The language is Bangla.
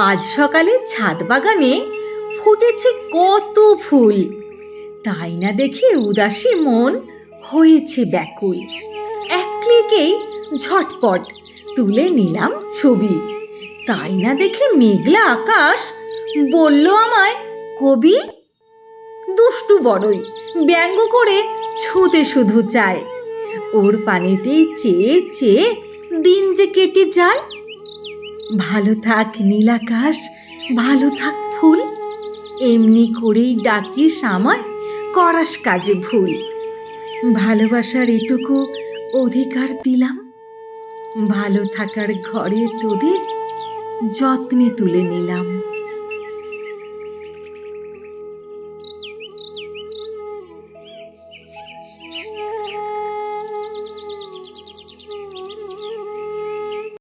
আজ সকালে ছাদ বাগানে ফুটেছে কত ফুল, তাই না দেখে উদাসী মন হয়েছে ব্যাকুল। এক ক্লিকেই ঝটপট তুলে নিলাম ছবি, তাই না দেখে মেঘলা আকাশ বলল আমায় কবি। দুষ্টু বড়ই ব্যঙ্গ করে ছুতে শুধু চায়, ওর পানিতেই চেয়ে চেয়ে দিন যে কেটে যায়। ভালো থাক নীলাকাশ, ভালো থাক ফুল, এমনি করেই ডাকিস আমায় করাস কাজে ভুল। ভালোবাসার এটুকু অধিকার দিলাম, ভালো থাকার ঘরে তোদের যত্নে তুলে নিলাম।